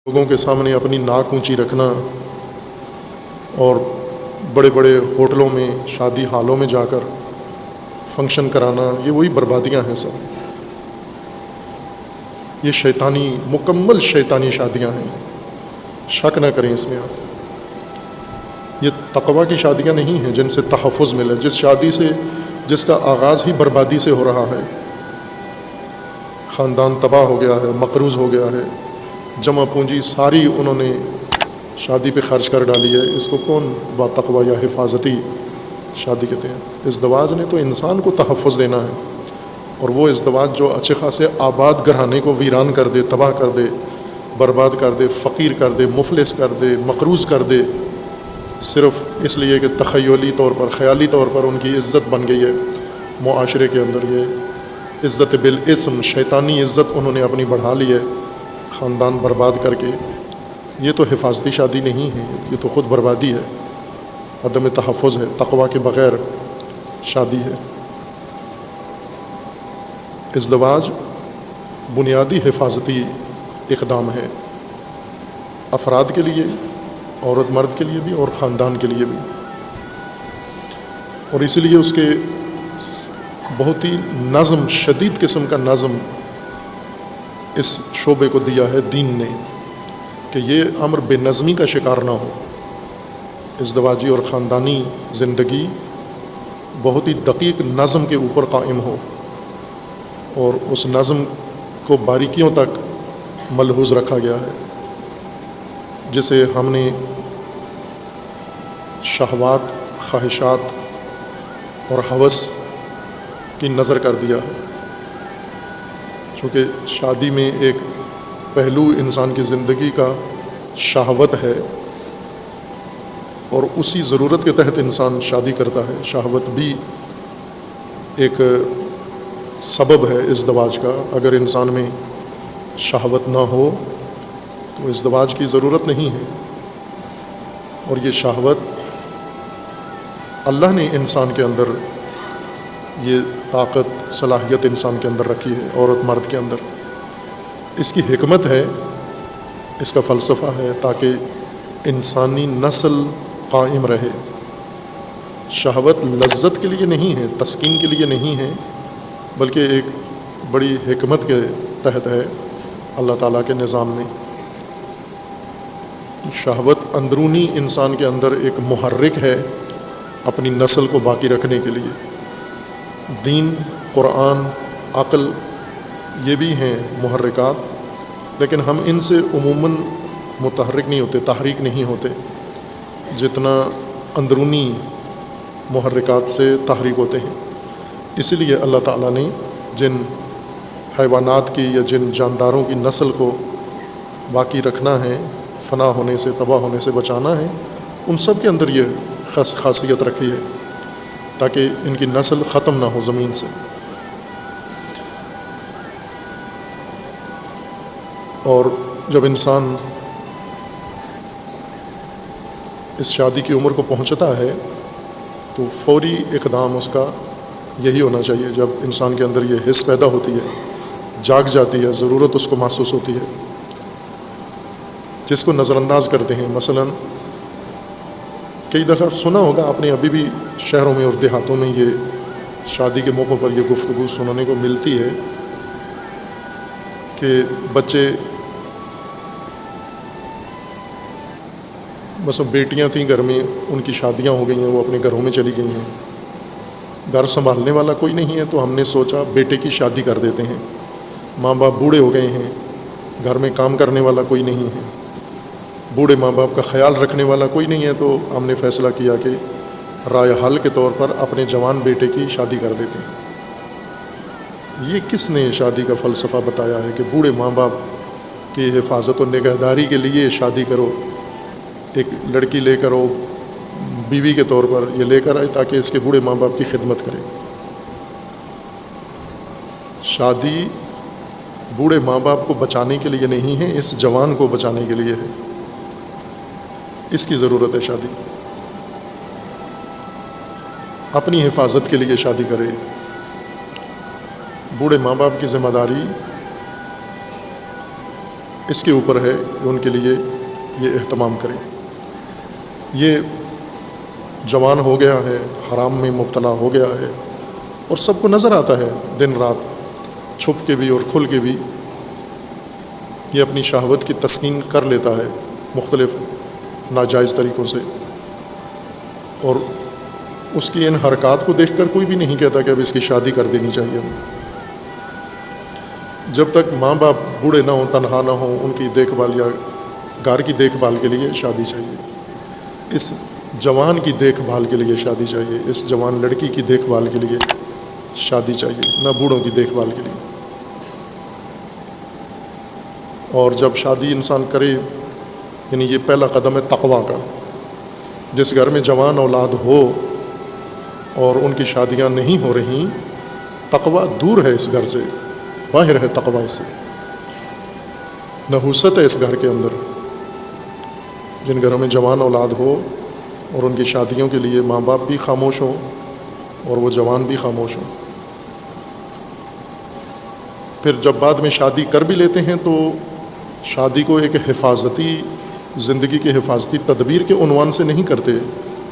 لوگوں کے سامنے اپنی ناک اونچی رکھنا اور بڑے بڑے ہوٹلوں میں شادی ہالوں میں جا کر فنکشن کرانا، یہ وہی بربادیاں ہیں سب. یہ شیطانی، مکمل شیطانی شادیاں ہیں، شک نہ کریں اس میں آپ. یہ تقویٰ کی شادیاں نہیں ہیں جن سے تحفظ ملے. جس شادی سے، جس کا آغاز ہی بربادی سے ہو رہا ہے، خاندان تباہ ہو گیا ہے، مقروض ہو گیا ہے، جمع پونجی ساری انہوں نے شادی پہ خرچ کر ڈالی ہے. اس کو کون با تقویٰ یا حفاظتی شادی کہتے ہیں؟ ازدواج نے تو انسان کو تحفظ دینا ہے، اور وہ ازدواج جو اچھے خاصے آباد گھرانے کو ویران کر دے، تباہ کر دے، برباد کر دے، فقیر کر دے، مفلس کر دے، مقروض کر دے، صرف اس لیے کہ تخیلی طور پر، خیالی طور پر ان کی عزت بن گئی ہے معاشرے کے اندر. یہ عزت بالاسم، شیطانی عزت انہوں نے اپنی بڑھا لی ہے خاندان برباد کر کے. یہ تو حفاظتی شادی نہیں ہے، یہ تو خود بربادی ہے، عدم تحفظ ہے، تقویٰ کے بغیر شادی ہے. ازدواج بنیادی حفاظتی اقدام ہے، افراد کے لیے، عورت مرد کے لیے بھی اور خاندان کے لیے بھی. اور اسی لیے اس کے بہت ہی نظم، شدید قسم کا نظم اس شعبے کو دیا ہے دین نے، کہ یہ امر بے نظمی کا شکار نہ ہو. ازدواجی اور خاندانی زندگی بہت ہی دقیق نظم کے اوپر قائم ہو، اور اس نظم کو باریکیوں تک ملحوظ رکھا گیا ہے، جسے ہم نے شہوات، خواہشات اور ہوس کی نظر کر دیا ہے. چونکہ شادی میں ایک پہلو انسان کی زندگی کا شہوت ہے، اور اسی ضرورت کے تحت انسان شادی کرتا ہے. شہوت بھی ایک سبب ہے ازدواج کا. اگر انسان میں شہوت نہ ہو تو ازدواج کی ضرورت نہیں ہے. اور یہ شہوت اللہ نے انسان کے اندر، یہ طاقت، صلاحیت انسان کے اندر رکھی ہے، عورت مرد کے اندر. اس کی حکمت ہے، اس کا فلسفہ ہے، تاکہ انسانی نسل قائم رہے. شہوت لذت کے لیے نہیں ہے، تسکین کے لیے نہیں ہے، بلکہ ایک بڑی حکمت کے تحت ہے اللہ تعالیٰ کے نظام میں. شہوت اندرونی انسان کے اندر ایک محرک ہے اپنی نسل کو باقی رکھنے کے لیے. دین، قرآن، عقل، یہ بھی ہیں محرکات، لیکن ہم ان سے عموماً متحرک نہیں ہوتے، تحریک نہیں ہوتے جتنا اندرونی محرکات سے تحریک ہوتے ہیں. اسی لیے اللہ تعالیٰ نے جن حیوانات کی یا جن جانداروں کی نسل کو باقی رکھنا ہے، فنا ہونے سے، تباہ ہونے سے بچانا ہے، ان سب کے اندر یہ خاصیت رکھی ہے تاکہ ان کی نسل ختم نہ ہو زمین سے. اور جب انسان اس شادی کی عمر کو پہنچتا ہے تو فوری اقدام اس کا یہی ہونا چاہیے. جب انسان کے اندر یہ حس پیدا ہوتی ہے، جاگ جاتی ہے، ضرورت اس کو محسوس ہوتی ہے، جس کو نظر انداز کرتے ہیں. مثلاً کئی دفعہ سنا ہوگا آپ نے، ابھی بھی شہروں میں اور دیہاتوں میں یہ شادی کے موقعوں پر یہ گفتگو سننے کو ملتی ہے کہ بچے، بس بیٹیاں تھیں گھر میں، ان کی شادیاں ہو گئی ہیں، وہ اپنے گھروں میں چلی گئی ہیں، گھر سنبھالنے والا کوئی نہیں ہے، تو ہم نے سوچا بیٹے کی شادی کر دیتے ہیں. ماں باپ بوڑھے ہو گئے ہیں، گھر میں کام کرنے والا کوئی نہیں ہے، بوڑھے ماں باپ کا خیال رکھنے والا کوئی نہیں ہے، تو ہم نے فیصلہ کیا کہ رائے حل کے طور پر اپنے جوان بیٹے کی شادی کر دیتے ہیں. یہ کس نے شادی کا فلسفہ بتایا ہے کہ بوڑھے ماں باپ کی حفاظت و نگہداری کے لیے شادی کرو؟ ایک لڑکی لے کر وہ بیوی کے طور پر یہ لے کر آئے تاکہ اس کے بوڑھے ماں باپ کی خدمت کرے. شادی بوڑھے ماں باپ کو بچانے کے لیے نہیں ہے، اس جوان کو بچانے کے لیے ہے. اس کی ضرورت ہے شادی. اپنی حفاظت کے لیے شادی کرے. بوڑھے ماں باپ کی ذمہ داری اس کے اوپر ہے کہ ان کے لیے یہ اہتمام کریں۔ یہ جوان ہو گیا ہے، حرام میں مبتلا ہو گیا ہے، اور سب کو نظر آتا ہے دن رات، چھپ کے بھی اور کھل کے بھی یہ اپنی شہوت کی تسکین کر لیتا ہے مختلف ناجائز طریقوں سے، اور اس کی ان حرکات کو دیکھ کر کوئی بھی نہیں کہتا کہ اب اس کی شادی کر دینی چاہیے۔ جب تک ماں باپ بوڑھے نہ ہوں، تنہا نہ ہوں، ان کی دیکھ بھال یا گھر کی دیکھ بھال کے لیے شادی چاہیے، اس جوان کی دیکھ بھال کے لیے شادی چاہیے، اس جوان لڑکی کی دیکھ بھال کے لیے شادی چاہیے، نہ بوڑھوں کی دیکھ بھال کے لیے۔ اور جب شادی انسان کرے، یعنی یہ پہلا قدم ہے تقویٰ کا۔ جس گھر میں جوان اولاد ہو اور ان کی شادیاں نہیں ہو رہی، تقویٰ دور ہے اس گھر سے، باہر ہے تقویٰ اس سے، نحوست ہے اس گھر کے اندر۔ جن گھروں میں جوان اولاد ہو اور ان کی شادیوں کے لیے ماں باپ بھی خاموش ہوں اور وہ جوان بھی خاموش ہوں، پھر جب بعد میں شادی کر بھی لیتے ہیں تو شادی کو ایک حفاظتی زندگی کی حفاظتی تدبیر کے عنوان سے نہیں کرتے،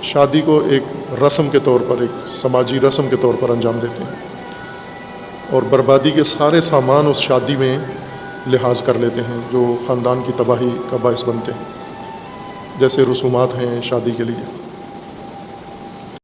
شادی کو ایک رسم کے طور پر، ایک سماجی رسم کے طور پر انجام دیتے ہیں، اور بربادی کے سارے سامان اس شادی میں لحاظ کر لیتے ہیں جو خاندان کی تباہی کا باعث بنتے ہیں، جیسے رسومات ہیں شادی کے لیے۔